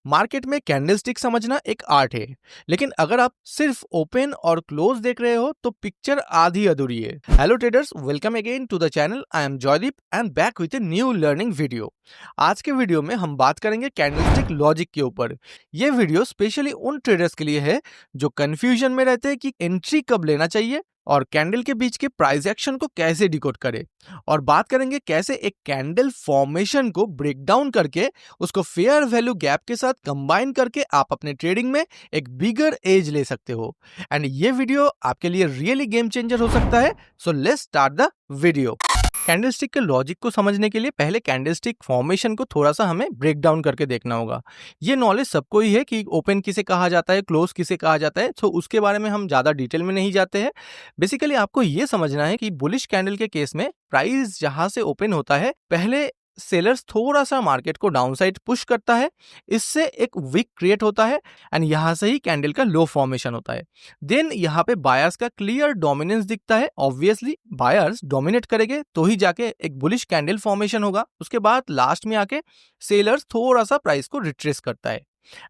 Market में candlestick समझना एक आर्ट है, लेकिन अगर आप सिर्फ ओपन और क्लोज देख रहे हो तो पिक्चर आधी अधूरी है। Hello traders, welcome again to the channel. I am Joydeep and back with a new learning video. आज के वीडियो में हम बात करेंगे कैंडलस्टिक लॉजिक के ऊपर। ये वीडियो स्पेशली उन ट्रेडर्स के लिए है जो कंफ्यूजन में रहते हैं कि एंट्री कब लेना चाहिए और कैंडल के बीच के प्राइस एक्शन को कैसे डिकोड करे, और बात करेंगे कैसे एक कैंडल फॉर्मेशन को ब्रेक डाउन करके उसको फेयर वैल्यू गैप के साथ कंबाइन करके आप अपने ट्रेडिंग में एक बिगर एज ले सकते हो। एंड ये वीडियो आपके लिए रियली गेम चेंजर हो सकता है। So let's start the video. Candlestick के लॉजिक को समझने के लिए पहले कैंडलस्टिक फॉर्मेशन को थोड़ा सा हमें ब्रेक डाउन करके देखना होगा। ये नॉलेज सबको ही है कि ओपन किसे कहा जाता है, क्लोज किसे कहा जाता है, तो उसके बारे में हम ज़्यादा डिटेल में नहीं जाते हैं। बेसिकली आपको ये समझना है कि बुलिश कैंडल के केस में प्राइस जहां से ओपन होता है, पहले सेलर्स थोड़ा सा मार्केट को डाउनसाइड पुश करता है, इससे एक विक क्रिएट होता है एंड यहां से ही कैंडल का लो फॉर्मेशन होता है। देन यहाँ पे बायर्स का क्लियर डोमिनेंस दिखता है। ऑब्वियसली बायर्स डोमिनेट करेंगे तो ही जाके एक बुलिश कैंडल फॉर्मेशन होगा। उसके बाद लास्ट में आके सेलर्स थोड़ा सा प्राइस को रिट्रेस करता है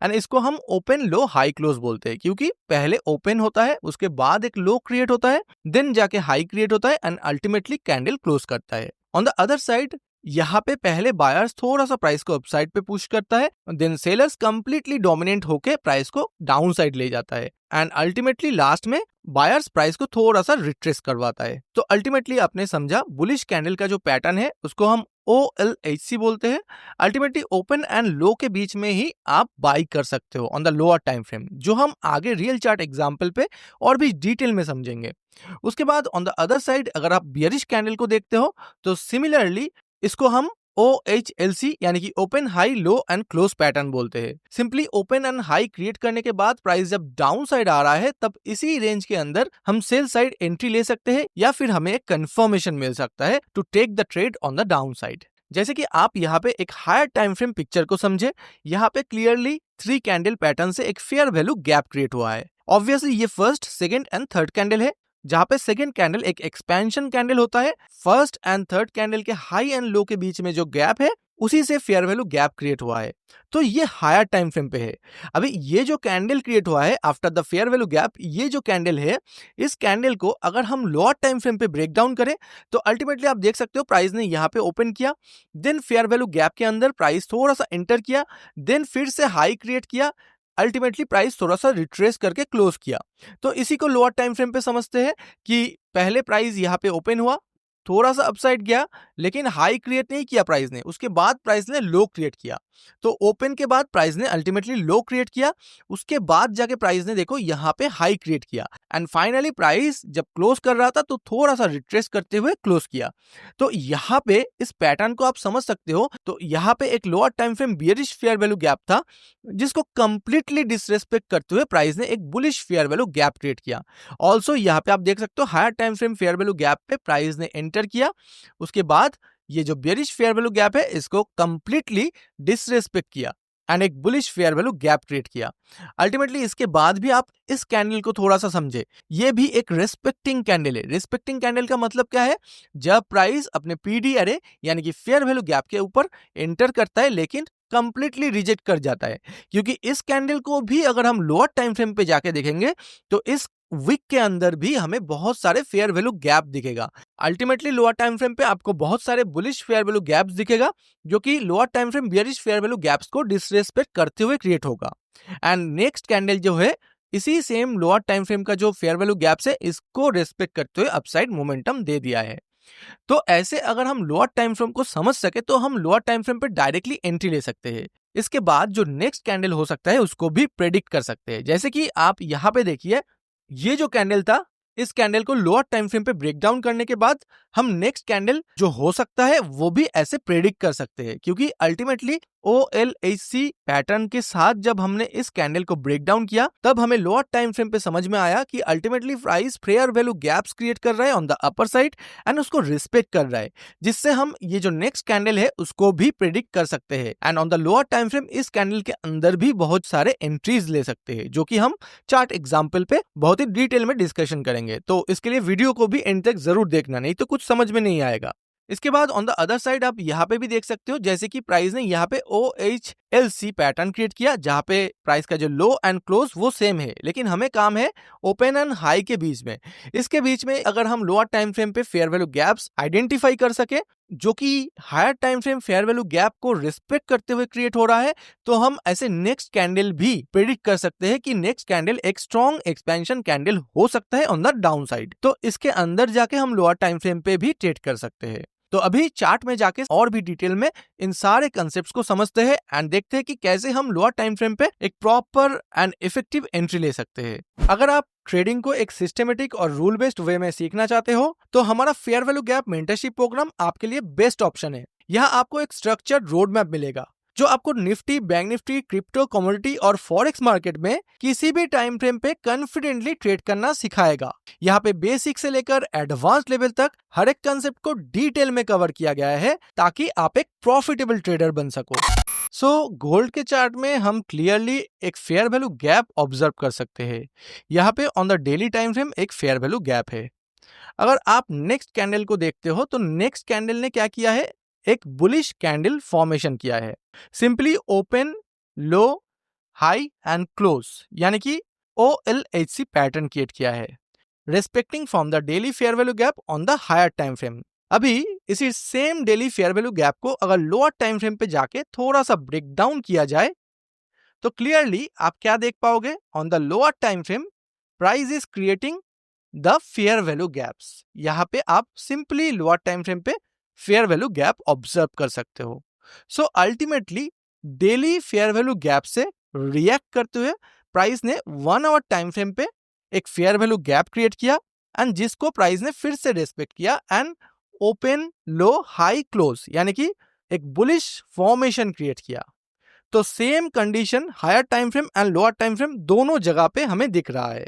एंड इसको हम ओपन लो हाई क्लोज बोलते हैं, क्योंकि पहले ओपन होता है, उसके बाद एक लो क्रिएट होता है, देन जाके हाई क्रिएट होता है एंड अल्टीमेटली कैंडल क्लोज करता है। ऑन द अदर साइड यहाँ पे पहले बायर्स थोड़ा सा प्राइस को अपसाइड पे पुश करता है, देन सेलर्स कंप्लीटली डोमिनेट होके प्राइस को डाउन साइड ले जाता है एंड अल्टीमेटली लास्ट में बायर्स प्राइस को थोड़ा सा रिट्रेस करवाता है। तो अल्टीमेटली आपने समझा, बुलिश कैंडल का जो पैटर्न है उसको हम OLHC बोलते हैं। अल्टीमेटली ओपन एंड लो के बीच में ही आप बाई कर सकते हो on the lower time frame, जो हम आगे रियल चार्ट एग्जांपल पे और भी डिटेल में समझेंगे। उसके बाद ऑन द अदर साइड अगर आप बियरिश कैंडल को देखते हो तो सिमिलरली इसको हम OHLC यानी कि open high low and close pattern बोलते हैं। Simply open and high create करने के बाद प्राइस जब डाउन साइड आ रहा है तब इसी रेंज के अंदर हम सेल साइड एंट्री ले सकते हैं या फिर हमें एक कंफर्मेशन मिल सकता है to take the trade on the down side. जैसे कि आप यहाँ पे एक हायर टाइम फ्रेम पिक्चर को समझे, यहाँ पे क्लियरली 3 कैंडल पैटर्न से एक फेयर वैल्यू गैप क्रिएट हुआ है। ऑब्वियसली ये first, second and third candle है, जहां पे सेकंड कैंडल एक एक्सपेंशन कैंडल होता है। फर्स्ट एंड थर्ड कैंडल के हाई एंड लो के बीच में जो गैप है उसी से फेयर वैल्यू गैप क्रिएट हुआ है, तो ये हायर टाइम फ्रेम पे है। अभी ये जो कैंडल क्रिएट हुआ है after the fair value gap, ये जो कैंडल है, इस कैंडल को अगर हम लोअर टाइम फ्रेम पे ब्रेक डाउन करें तो अल्टीमेटली आप देख सकते हो प्राइस ने यहाँ पे ओपन किया, देन फेयर वैल्यू गैप के अंदर प्राइस थोड़ा सा एंटर किया, देन फिर से हाई क्रिएट किया, अल्टीमेटली प्राइस थोड़ा सा रिट्रेस करके क्लोज किया। तो इसी को लोअर टाइम फ्रेम पे समझते हैं कि पहले प्राइस यहाँ पे ओपन हुआ, थोड़ा सा अपसाइड गया, लेकिन हाई क्रिएट नहीं किया प्राइस ने, उसके बाद प्राइस ने लो क्रिएट किया। तो ओपन के बाद प्राइस ने अल्टीमेटली लो क्रिएट किया, उसके बाद जाके प्राइस ने देखो यहाँ पे हाई क्रिएट किया एंड फाइनली प्राइस जब क्लोज कर रहा था तो थोड़ा सा रिट्रेस करते हुए क्लोज किया। तो यहाँ पे इस पैटर्न को आप समझ सकते हो। तो यहाँ पे एक lower time frame bearish fair value gap था, जिसको कंप्लीटली डिसरेस्पेक्ट करते हुए प्राइस ने एक bullish fair value gap create किया। ऑल्सो यहाँ पे आप देख सकते हो higher time frame fair value gap पे प्राइस ने एंटर किया, उसके बाद ये जो बियरिश फेयर वैल्यू गैप है इसको कंप्लीटली डिसरेस्पेक्ट किया एंड एक bullish fair value gap create किया। अल्टीमेटली इसके बाद भी आप इस कैंडल को थोड़ा सा समझे, ये भी एक रिस्पेक्टिंग कैंडल है। रिस्पेक्टिंग कैंडल का मतलब क्या है? जब प्राइस अपने PD अरे यानी कि फेयर वैल्यू गैप के ऊपर एंटर करता है लेकिन कंप्लीटली रिजेक्ट कर जाता है, क्योंकि इस कैंडल को भी अगर हम लोअर टाइम फ्रेम पे जाके देखेंगे तो इस वीक के अंदर भी हमें बहुत सारे फेयर वैल्यू गैप दिखेगा। अल्टीमेटली लोअर टाइम फ्रेम पे आपको बहुत सारे बुलिश फेयर वैल्यू गैप्स दिखेगा, जो कि lower time frame bearish fair value gaps को डिसरेस्पेक्ट करते हुए क्रिएट होगा। एंड नेक्स्ट कैंडल जो है, इसी सेम लोअर टाइम फ्रेम का जो फेयर वैल्यू गैप्स है इसको रेस्पेक्ट करते हुए अपसाइड मोमेंटम दे दिया है। तो ऐसे अगर हम लोअर टाइम फ्रेम को समझ सके तो हम लोअर टाइम फ्रेम पे डायरेक्टली एंट्री ले सकते हैं। इसके बाद जो नेक्स्ट कैंडल हो सकता है उसको भी प्रेडिक्ट कर सकते हैं। जैसे कि आप यहाँ पे देखिए, ये जो कैंडल था, इस कैंडल को लोअर टाइम फ्रेम पे ब्रेक डाउन करने के बाद हम नेक्स्ट कैंडल जो हो सकता है वो भी ऐसे प्रेडिक्ट कर सकते हैं, क्योंकि अल्टीमेटली OLHC पैटर्न के साथ जब हमने इस कैंडल को ब्रेक डाउन किया तब हमें लोअर टाइम फ्रेम पे समझ में आया कि ultimately price fair value gaps create कर रहा है on the upper side and उसको रिस्पेक्ट कर रहा है, जिससे हम ये जो नेक्स्ट कैंडल है उसको भी प्रेडिक्ट कर सकते हैं। And on the lower time frame इस कैंडल के अंदर भी बहुत सारे एंट्रीज ले सकते हैं, जो कि हम चार्ट एग्जाम्पल पे बहुत ही डिटेल में डिस्कशन करेंगे। तो इसके लिए वीडियो को भी एंड तक जरूर देखना, नहीं तो कुछ समझ में नहीं आएगा। इसके बाद ऑन द अदर साइड आप यहाँ पे भी देख सकते हो, जैसे कि प्राइस ने यहाँ पे OHLC पैटर्न क्रिएट किया, जहाँ पे प्राइस का जो लो एंड क्लोज वो सेम है, लेकिन हमें काम है ओपन एंड हाई के बीच में। इसके बीच में अगर हम लोअर टाइम फ्रेम पे फेयर वैल्यू गैप्स आइडेंटिफाई कर सके, जो कि higher time frame fair value gap को रिस्पेक्ट करते हुए क्रिएट हो रहा है, तो हम ऐसे नेक्स्ट कैंडल भी प्रेडिक्ट कर सकते हैं कि नेक्स्ट कैंडल एक स्ट्रॉन्ग एक्सपेंशन कैंडल हो सकता है ऑन द डाउन साइड। तो इसके अंदर जाके हम लोअर टाइम फ्रेम पे भी ट्रेड कर सकते हैं। तो अभी चार्ट में जाके और भी डिटेल में इन सारे कंसेप्ट्स को समझते हैं एंड देखते हैं कि कैसे हम लोअर टाइम फ्रेम पे एक प्रॉपर एंड इफेक्टिव एंट्री ले सकते हैं। अगर आप ट्रेडिंग को एक सिस्टमेटिक और रूल बेस्ड वे में सीखना चाहते हो, तो हमारा fair value gap mentorship program आपके लिए बेस्ट ऑप्शन है। यहाँ आपको एक स्ट्रक्चर्ड रोड मैप मिलेगा, जो आपको Nifty, bank Nifty, crypto, commodity और फॉरेक्स मार्केट में किसी भी टाइम फ्रेम पे कॉन्फिडेंटली ट्रेड करना सिखाएगा। यहाँ पे बेसिक से लेकर एडवांस लेवल तक हर एक कंसेप्ट को डिटेल में कवर किया गया है, ताकि आप एक प्रॉफिटेबल ट्रेडर बन सको। गोल्ड के चार्ट में हम क्लियरली एक फेयर वैल्यू गैप ऑब्जर्व कर सकते हैं। यहाँ पे on the daily time frame एक फेयर वैल्यू गैप है। अगर आप नेक्स्ट कैंडल को देखते हो, तो नेक्स्ट कैंडल ने क्या किया है, एक बुलिश कैंडल फॉर्मेशन किया है। Simply open, low, high and close, यानी कि OLHC पैटर्न क्रिएट किया है, respecting from the daily fair value gap on the higher time frame. अभी इसी same daily fair value gap को अगर लोअर टाइम फ्रेम पे जाके थोड़ा सा ब्रेक डाउन किया जाए, तो क्लियरली आप क्या देख पाओगे, on the lower time frame price is creating the fair value gaps. यहाँ पे आप सिंपली लोअर टाइम फ्रेम पे फेयर वैल्यू गैप ऑब्जर्व कर सकते हो। So ultimately daily fair value gap से रिएक्ट करते हुए प्राइस ने 1 आवर टाइम फ्रेम पे एक फेयर वैल्यू गैप क्रिएट किया, एंड जिसको प्राइस ने फिर से रेस्पेक्ट किया and open, low, high, close, यानी कि एक बुलिश फॉर्मेशन क्रिएट किया। तो same condition higher time frame and lower time frame दोनों जगह पे हमें दिख रहा है।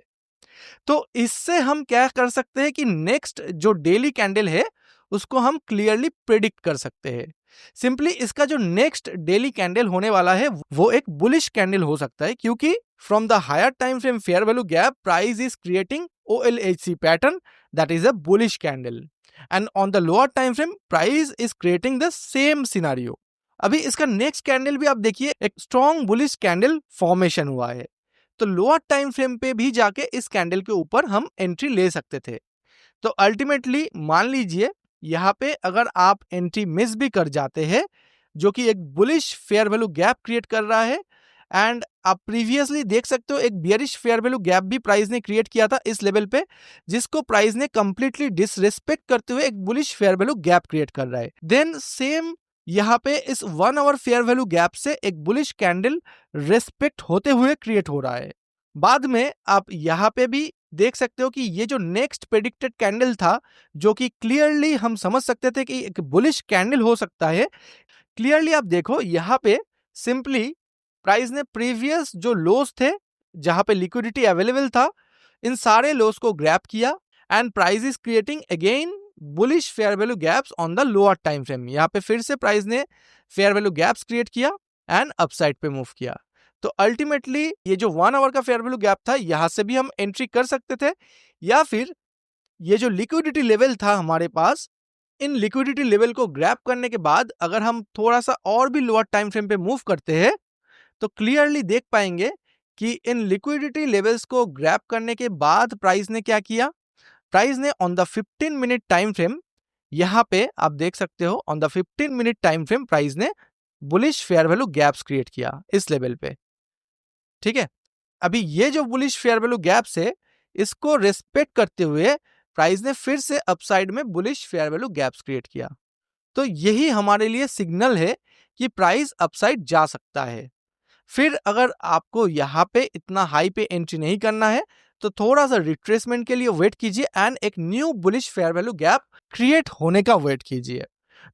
तो इससे हम क्या कर सकते हैं कि नेक्स्ट जो डेली कैंडल है उसको हम क्लियरली प्रेडिक्ट कर सकते हैं। सिंपली इसका जो नेक्स्ट डेली कैंडल होने वाला है वो एक बुलिश कैंडल हो सकता है, क्योंकि from the higher time frame fair value gap price is creating OLHC pattern, that is a bullish candle, and on the lower time frame price is creating the same scenario. अभी इसका next candle भी आप देखिए, एक strong bullish candle formation हुआ है। तो lower time frame पे भी जाके इस कैंडल के ऊपर हम एंट्री ले सकते थे। तो अल्टीमेटली मान लीजिए यहाँ पे अगर आप एंट्री मिस भी कर जाते हैं, जो कि एक bullish fair value gap create कर रहा है, एंड आप प्रीवियसली देख सकते हो एक बियरिश फेयर वैल्यू गैप भी प्राइस ने क्रिएट किया था इस लेवल पे, जिसको प्राइस ने कंप्लीटली डिसरिस्पेक्ट करते हुए एक bullish fair value gap create कर रहा है। देन सेम यहाँ पे इस 1 आवर फेयर वैल्यू गैप से एक बुलिश कैंडल रेस्पेक्ट होते हुए क्रिएट हो रहा है। बाद में आप यहाँ पे भी देख सकते हो कि ये जो नेक्स्ट प्रेडिक्टेड कैंडल था, जो कि क्लियरली हम समझ सकते थे कि एक बुलिश कैंडल हो सकता है, क्लियरली आप देखो यहाँ पे सिंपली प्राइस ने प्रीवियस जो लोस थे जहां पे लिक्विडिटी अवेलेबल था, इन सारे लोस को ग्रैब किया, and price is creating again bullish fair value gaps on the lower time frame. यहाँ पे फिर से प्राइस ने फेयर वैल्यू गैप्स क्रिएट किया एंड अपसाइड पे मूव किया। तो अल्टीमेटली ये जो 1 आवर का फेयर वैल्यू गैप था, यहां से भी हम एंट्री कर सकते थे, या फिर ये जो लिक्विडिटी लेवल था हमारे पास, इन लिक्विडिटी लेवल को ग्रैब करने के बाद अगर हम थोड़ा सा और भी लोअर टाइम फ्रेम पे मूव करते हैं, तो क्लियरली देख पाएंगे कि इन लिक्विडिटी लेवल्स को ग्रैब करने के बाद प्राइस ने क्या किया, प्राइस ने on the 15 minute time frame, यहाँ पे आप देख सकते हो on the 15 minute time frame price ने bullish fair value gaps create किया इस लेवल पे। ठीक है, अभी ये जो बुलिश फेयर वैल्यू गैप्स है, इसको रेस्पेक्ट करते हुए प्राइस ने फिर से अपसाइड में bullish fair value gaps create किया। तो यही हमारे लिए सिग्नल है कि प्राइस अपसाइड जा सकता है। फिर अगर आपको यहाँ पे इतना हाई पे एंट्री नहीं करना है, तो थोड़ा सा रिट्रेसमेंट के लिए वेट कीजिए एंड एक new bullish fair value gap create होने का वेट कीजिए।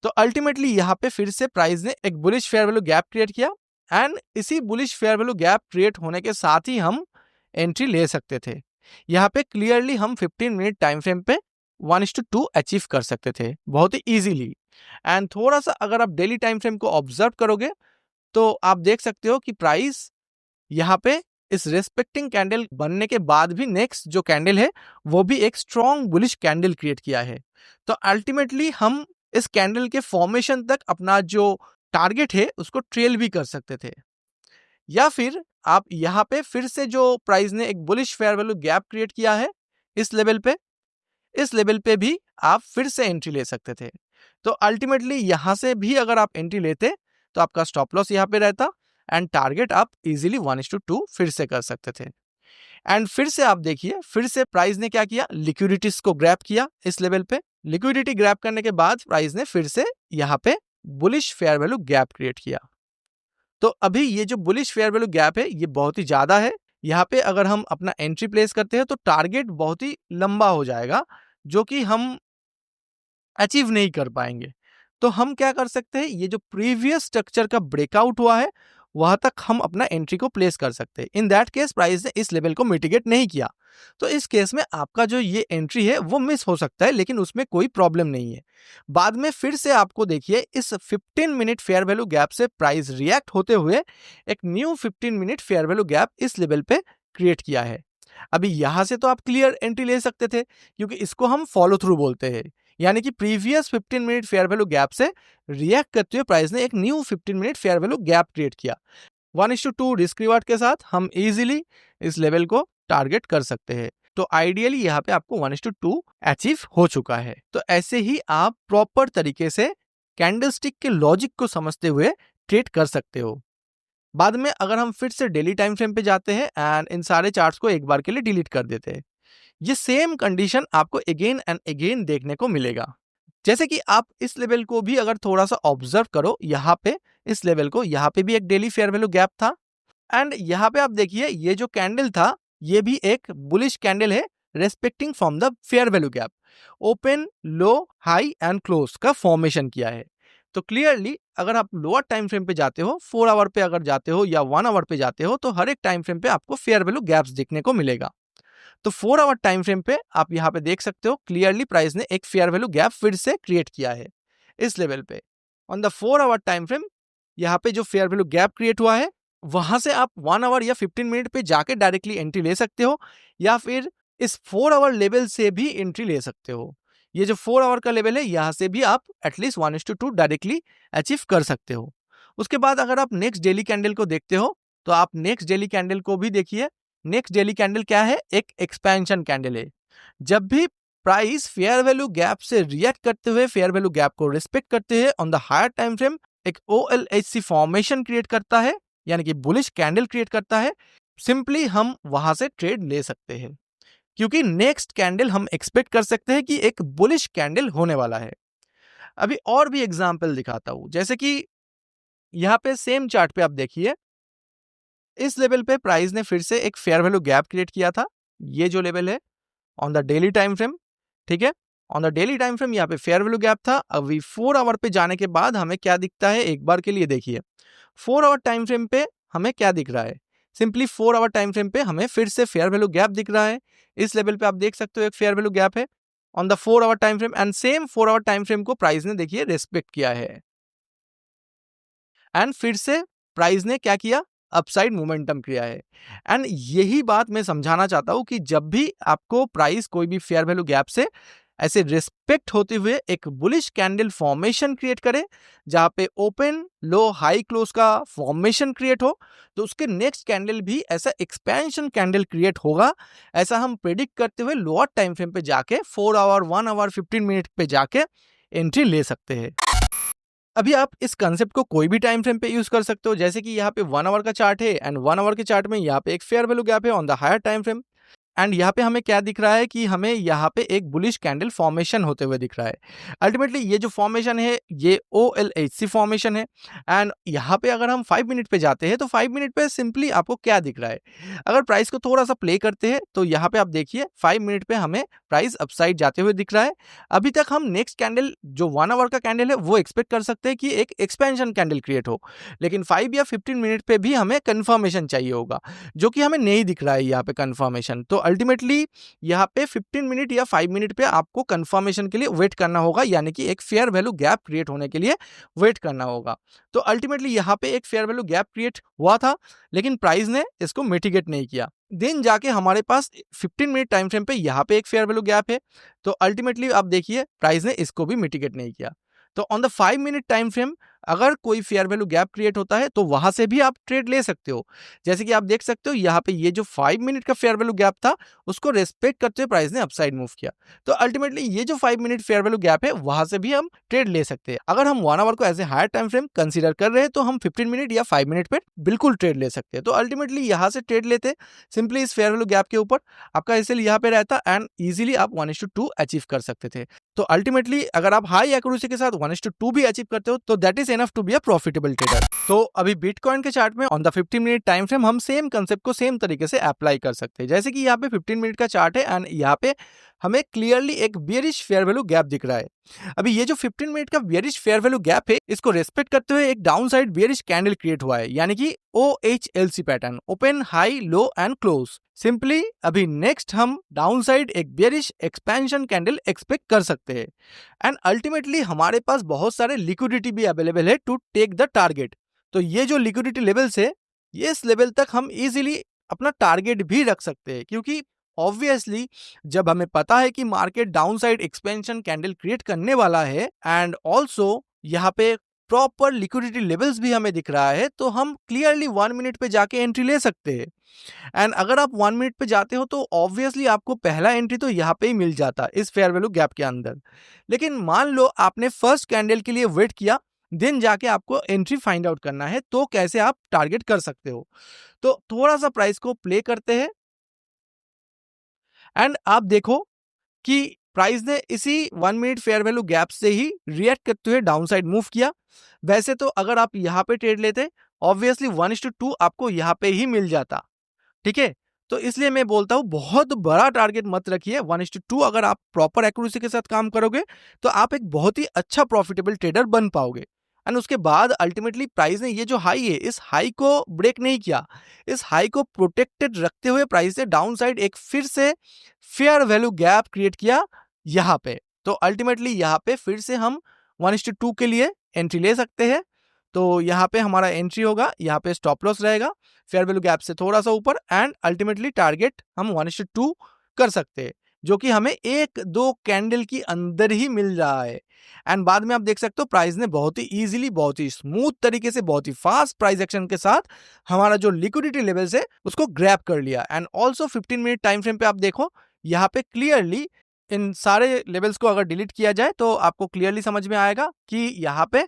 तो अल्टीमेटली यहाँ पे फिर से प्राइस ने एक bullish fair value gap create किया, एंड इसी bullish fair value gap create होने के साथ ही हम एंट्री ले सकते थे। यहाँ पे क्लियरली हम 15 मिनट टाइम फ्रेम पे 1:2 अचीव कर सकते थे बहुत ही इजीली। एंड थोड़ा सा अगर आप डेली टाइम फ्रेम को ऑब्जर्व करोगे, तो आप देख सकते हो कि प्राइस यहाँ पे इस रेस्पेक्टिंग कैंडल बनने के बाद भी नेक्स्ट जो कैंडल है वो भी एक स्ट्रॉन्ग बुलिश कैंडल क्रिएट किया है। तो अल्टीमेटली हम इस कैंडल के फॉर्मेशन तक अपना जो टारगेट है उसको ट्रेल भी कर सकते थे। या फिर आप यहाँ पे फिर से जो प्राइस ने एक bullish fair value gap create किया है इस लेवल पे, इस लेवल पे भी आप फिर से एंट्री ले सकते थे। तो अल्टीमेटली यहां से भी अगर आप एंट्री लेते तो आपका स्टॉप लॉस यहाँ पे रहता एंड टारगेट आप इजीली 1:2 फिर से कर सकते थे। एंड फिर से आप देखिए, फिर से प्राइस ने क्या किया, लिक्विडिटीज को ग्रैब किया इस लेवल पे। लिक्विडिटी ग्रैब करने के बाद प्राइस ने फिर से यहाँ पे bullish fair value gap create किया। तो अभी ये जो बुलिश फेयर वैल्यू गैप है ये बहुत ही ज्यादा है। यहाँ पे अगर हम अपना एंट्री प्लेस करते हैं तो टारगेट बहुत ही लंबा हो जाएगा जो कि हम अचीव नहीं कर पाएंगे। तो हम क्या कर सकते हैं, ये जो प्रीवियस स्ट्रक्चर का ब्रेकआउट हुआ है वहां तक हम अपना एंट्री को प्लेस कर सकते हैं। इन दैट केस प्राइस ने इस लेवल को मिटिगेट नहीं किया तो इस केस में आपका जो ये एंट्री है वो मिस हो सकता है, लेकिन उसमें कोई प्रॉब्लम नहीं है। बाद में फिर से आपको देखिए इस 15 मिनट फेयर वैल्यू गैप से प्राइस रिएक्ट होते हुए एक new 15 minute fair value gap इस लेवल पे क्रिएट किया है। अभी यहां से तो आप क्लियर एंट्री ले सकते थे क्योंकि इसको हम फॉलो थ्रू बोलते हैं, यानी कि previous 15 minute fair value gap से रिएक्ट करते हुए प्राइस ने एक new 15 minute fair value gap create किया। 1:2 रिस्क रिवार्ड के साथ हम इजीली इस लेवल को टारगेट कर सकते हैं। तो आइडियली यहाँ पे आपको 1:2 अचीव हो चुका है। तो ऐसे ही आप प्रॉपर तरीके से कैंडलस्टिक के लॉजिक को समझते हुए ट्रेड कर सकते हो। बाद में अगर हम फिर से डेली टाइम फ्रेम पे जाते हैं एंड इन सारे चार्ट्स को एक बार के लिए डिलीट कर देते हैं, ये सेम कंडीशन आपको अगेन एंड अगेन देखने को मिलेगा। जैसे कि आप इस लेवल को भी अगर थोड़ा सा ऑब्जर्व करो, यहाँ पे इस लेवल को, यहाँ पे भी एक डेली फेयर वैल्यू गैप था एंड यहाँ पे आप देखिए ये जो कैंडल था ये भी एक बुलिश कैंडल है respecting from the fair value gap. Open, low, high and close का फॉर्मेशन किया है। तो क्लियरली अगर आप लोअर टाइम फ्रेम पे जाते हो, 4 आवर पे अगर जाते हो या 1 आवर पे जाते हो, तो हर एक टाइम फ्रेम पे आपको फेयर वैल्यू गैप्स देखने को मिलेगा। तो 4 आवर टाइम फ्रेम पे आप यहाँ पे देख सकते हो क्लियरली प्राइस ने एक फेयर वैल्यू गैप फिर से क्रिएट किया है इस लेवल पे। On the 4 hour time frame यहाँ पे जो फेयर वैल्यू गैप क्रिएट हुआ है वहां से आप 1 आवर या 15 मिनट पे जाके डायरेक्टली एंट्री ले सकते हो या फिर इस 4 आवर लेवल से भी एंट्री ले सकते हो। ये जो 4 आवर का लेवल है यहाँ से भी आप एटलीस्ट 1:2 डायरेक्टली अचीव कर सकते हो। उसके बाद अगर आप नेक्स्ट डेली कैंडल को देखते हो तो आप नेक्स्ट डेली कैंडल को भी देखिए। नेक्स्ट डेली कैंडल क्या है, एक एक्सपेंशन कैंडल है। जब भी प्राइस फेयर वैल्यू गैप से रिएक्ट करते हुए फेयर वैल्यू गैप को रिस्पेक्ट करते हैं on the higher time frame एक OLHC फॉर्मेशन क्रिएट करता है, यानी कि बुलिश कैंडल क्रिएट करता है, सिंपली हम वहां से ट्रेड ले सकते हैं क्योंकि नेक्स्ट कैंडल हम एक्सपेक्ट कर सकते हैं कि एक बुलिश कैंडल होने वाला है। अभी और भी एग्जांपल दिखाता हूं, जैसे कि यहाँ पे सेम चार्ट पे आप देखिए इस लेवल पे प्राइस ने फिर से एक फेयर वैल्यू गैप क्रिएट किया था। ये जो लेवल है on the daily time frame, ठीक है, on the daily time frame यहाँ पे फेयर वैल्यू गैप था। अभी 4 आवर पे जाने के बाद हमें क्या दिखता है एक बार के लिए देखिए। 4 आवर टाइम फ्रेम पे हमें क्या दिख रहा है, सिंपली 4 आवर टाइम फ्रेम पे हमें फिर से फेयर वैल्यू गैप दिख रहा है। इस लेवल पे आप देख सकते हो एक फेयर वैल्यू गैप है on the 4 hour time frame and same 4 hour time frame को प्राइस ने देखिए रेस्पेक्ट किया है एंड फिर से प्राइस ने क्या किया, अपसाइड मोमेंटम किया है। एंड यही बात मैं समझाना चाहता हूं कि जब भी आपको प्राइस कोई भी फेयर वैल्यू गैप से ऐसे रिस्पेक्ट होते हुए एक बुलिश कैंडल फॉर्मेशन क्रिएट करे जहां पे ओपन, लो, हाई, क्लोज का फॉर्मेशन क्रिएट हो, तो उसके नेक्स्ट कैंडल भी ऐसा एक्सपेंशन कैंडल क्रिएट होगा। ऐसा हम प्रेडिक्ट करते हुए लोअर टाइम फ्रेम पे जाके 4 आवर, 1 आवर, 15 मिनट पे जाके एंट्री ले सकते हैं। अभी आप इस कंसेप्ट को कोई भी टाइम फ्रेम पे यूज कर सकते हो, जैसे कि यहाँ पे 1 आवर का चार्ट है एंड 1 आवर के चार्ट में यहाँ पे एक फेयर वैल्यू गैप है on the higher time frame and यहाँ पे हमें क्या दिख रहा है कि हमें यहाँ पे एक बुलिश कैंडल फॉर्मेशन होते हुए दिख रहा है। अल्टीमेटली ये जो फॉर्मेशन है ये OLHC फॉर्मेशन है एंड यहाँ पे अगर हम 5 मिनट पे जाते हैं तो 5 मिनट पे सिंपली आपको क्या दिख रहा है, अगर प्राइस को थोड़ा सा प्ले करते हैं तो यहाँ पे आप देखिए 5 मिनट पे हमें प्राइस अपसाइड जाते हुए दिख रहा है। अभी तक हम नेक्स्ट कैंडल जो 1 आवर का कैंडल है वो एक्सपेक्ट कर सकते हैं कि एक एक्सपेंशन कैंडल क्रिएट हो, लेकिन 5 या 15 मिनट पे भी हमें कंफर्मेशन चाहिए होगा जो कि हमें नहीं दिख रहा है यहाँ पे कंफर्मेशन। तो अल्टीमेटली यहाँ पे 15 मिनट या 5 मिनट पे आपको कंफर्मेशन के लिए वेट करना होगा, यानी कि एक फेयर वैल्यू गैप क्रिएट होने के लिए वेट करना होगा। तो अल्टीमेटली यहाँ पे एक फेयर वैल्यू गैप क्रिएट हुआ था लेकिन प्राइस ने इसको मिटिगेट नहीं किया। देन जाके हमारे पास 15 मिनट टाइम फ्रेम पे यहाँ पे एक फेयर वैल्यू गैप है, तो अल्टीमेटली आप देखिए प्राइस ने इसको भी मिटिगेट नहीं किया। तो on the 5 minute time frame अगर कोई फेयर वैल्यू गैप क्रिएट होता है तो वहां से भी आप ट्रेड ले सकते हो। जैसे कि आप देख सकते हो यहाँ पे ये जो 5 मिनट का फेयर वैल्यू गैप था उसको रेस्पेक्ट करते हुए प्राइस ने अपसाइड मूव किया। तो अल्टीमेटली ये जो 5 मिनट फेयर वैल्यू गैप है वहां से भी हम ट्रेड ले सकते हैं। अगर हम 1 आवर को as a higher time frame consider कर रहे हैं तो हम 15 मिनट या 5 मिनट पे बिल्कुल ट्रेड ले सकते हैं। तो अल्टीमेटली यहाँ से ट्रेड लेते सिंपली इस फेयर वैल्यू गैप के ऊपर आपका एसएल यहाँ पे रहता एंड इजीली आप 1:2 अचीव कर सकते थे। तो अल्टीमेटली अगर आप हाई एक्यूरेसी के साथ 1:2 भी अचीव करते हो तो that is enough to be a profitable trader. तो अभी बिटकॉइन के चार्ट में on the 15 minute time frame हम सेम कंसेप्ट को सेम तरीके से अप्लाई कर सकते हैं। जैसे कि यहाँ पे 15 मिनट का चार्ट है एंड यहाँ पे हमें क्लियरली एक बेयरिश फेयर वैल्यू गैप दिख रहा है। अभी ये जो 15 मिनट का बेयरिश फेयर वैल्यू गैप है इसको रेस्पेक्ट करते हुए एक down side bearish candle create हुआ है, यानी कि OHLC pattern, open high low and close. Simply अभी नेक्स्ट हम डाउन साइड एक बेयरिश एक्सपेंशन कैंडल एक्सपेक्ट कर सकते हैं एंड अल्टीमेटली हमारे पास बहुत सारे लिक्विडिटी भी अवेलेबल है टू टेक द टारगेट। तो ये जो लिक्विडिटी लेवल्स है ये इस लेवल तक हम इजीली अपना टारगेट भी रख सकते हैं, क्योंकि ऑब्वियसली जब हमें पता है कि market down side expansion candle create करने वाला है एंड ऑल्सो यहाँ पे प्रॉपर लिक्विडिटी लेवल्स भी हमें दिख रहा है तो हम क्लियरली 1 मिनट पे जाके एंट्री ले सकते हैं। एंड अगर आप 1 मिनट पे जाते हो तो ऑब्वियसली आपको पहला एंट्री तो यहाँ पे ही मिल जाता इस फेयर वैल्यू गैप के अंदर। लेकिन मान लो आपने फर्स्ट कैंडल के लिए वेट किया देन जाके आपको एंट्री फाइंड आउट करना है, तो कैसे आप टारगेट कर सकते हो। तो थोड़ा सा प्राइस को प्ले करते हैं एंड आप देखो कि प्राइस ने इसी 1 मिनट फेयर वैल्यू गैप से ही रिएक्ट करते हुए डाउन साइड मूव किया। वैसे तो अगर आप यहाँ पे ट्रेड लेते ऑब्वियसली 1:2 आपको यहाँ पे ही मिल जाता, ठीक है। तो इसलिए मैं बोलता हूँ बहुत बड़ा टारगेट मत रखिए। 1:2 अगर आप प्रॉपर एक्यूरेसी के साथ काम करोगे तो आप एक बहुत ही अच्छा प्रॉफिटेबल ट्रेडर बन पाओगे। एंड उसके बाद अल्टीमेटली प्राइस ने ये जो हाई है इस हाई को ब्रेक नहीं किया, इस हाई को प्रोटेक्टेड रखते हुए प्राइस ने डाउन साइड एक फिर से फेयर वैल्यू गैप क्रिएट किया यहाँ पे। तो अल्टीमेटली यहाँ पे फिर से हम 1:2 के लिए एंट्री ले सकते हैं। तो यहाँ पे हमारा एंट्री होगा, यहाँ पे स्टॉप लॉस रहेगा फेयर वैल्यू गैप से थोड़ा सा ऊपर एंड अल्टीमेटली टारगेट हम 1:2 कर सकते हैं, जो कि हमें 1-2 कैंडल की अंदर ही मिल रहा है। एंड बाद में आप देख सकते हो प्राइस ने बहुत ही इजीली, बहुत ही स्मूथ तरीके से, बहुत ही फास्ट प्राइस एक्शन के साथ हमारा जो लिक्विडिटी लेवल्स है उसको ग्रैब कर लिया। And also 15 minute time frame पे आप देखो यहाँ पे क्लियरली इन सारे लेवल्स को अगर डिलीट किया जाए तो आपको क्लियरली समझ में आएगा कि यहाँ पे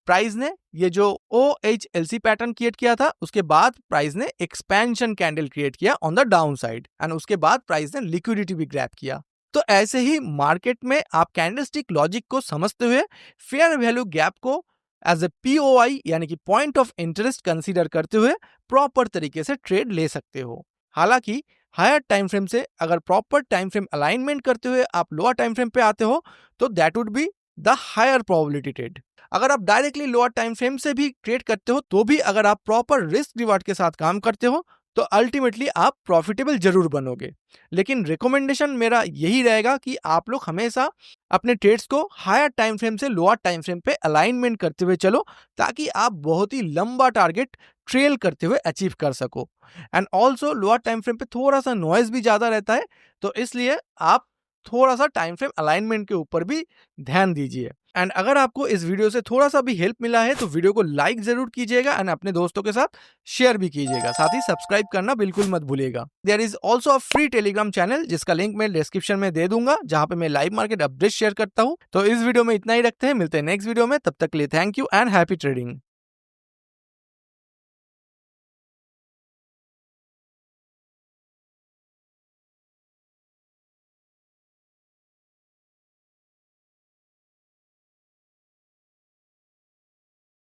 प्राइस ने ये जो OHLC पैटर्न क्रिएट किया था उसके बाद प्राइस ने एक्सपेंशन कैंडल क्रिएट किया on the down side and उसके बाद प्राइस ने लिक्विडिटी भी ग्रैब किया। तो ऐसे ही मार्केट में आप कैंडलस्टिक लॉजिक को समझते हुए फेयर वैल्यू गैप को एज ए POI यानी कि पॉइंट ऑफ इंटरेस्ट कंसीडर करते हुए प्रॉपर तरीके से ट्रेड ले सकते हो। हालांकि हायर टाइम फ्रेम से अगर प्रॉपर टाइम फ्रेम अलाइनमेंट करते हुए आप लोअर टाइम फ्रेम पे आते हो तो that would be the higher probability trade. अगर आप डायरेक्टली लोअर टाइम फ्रेम से भी ट्रेड करते हो तो भी अगर आप प्रॉपर रिस्क रिवार्ड के साथ काम करते हो तो अल्टीमेटली आप प्रॉफिटेबल जरूर बनोगे। लेकिन रिकमेंडेशन मेरा यही रहेगा कि आप लोग हमेशा अपने ट्रेड्स को हायर टाइम फ्रेम से लोअर टाइम फ्रेम पे अलाइनमेंट करते हुए चलो, ताकि आप बहुत ही लंबा टारगेट ट्रेल करते हुए अचीव कर सको। And also lower time frame पे थोड़ा सा नॉइज भी ज्यादा रहता है, तो इसलिए आप थोड़ा सा टाइम फ्रेम अलाइनमेंट के ऊपर भी ध्यान दीजिए। एंड अगर आपको इस वीडियो से थोड़ा सा भी हेल्प मिला है तो वीडियो को लाइक जरूर कीजिएगा एंड अपने दोस्तों के साथ शेयर भी कीजिएगा। साथ ही सब्सक्राइब करना बिल्कुल मत भूलिएगा। There is also a free Telegram channel जिसका लिंक मैं डिस्क्रिप्शन में दे दूंगा, जहां पे मैं लाइव मार्केट अपडेट शेयर करता हूं। तो इस वीडियो में इतना ही रखते हैं, मिलते हैं नेक्स्ट वीडियो में। तब तक के लिए thank you and happy trading.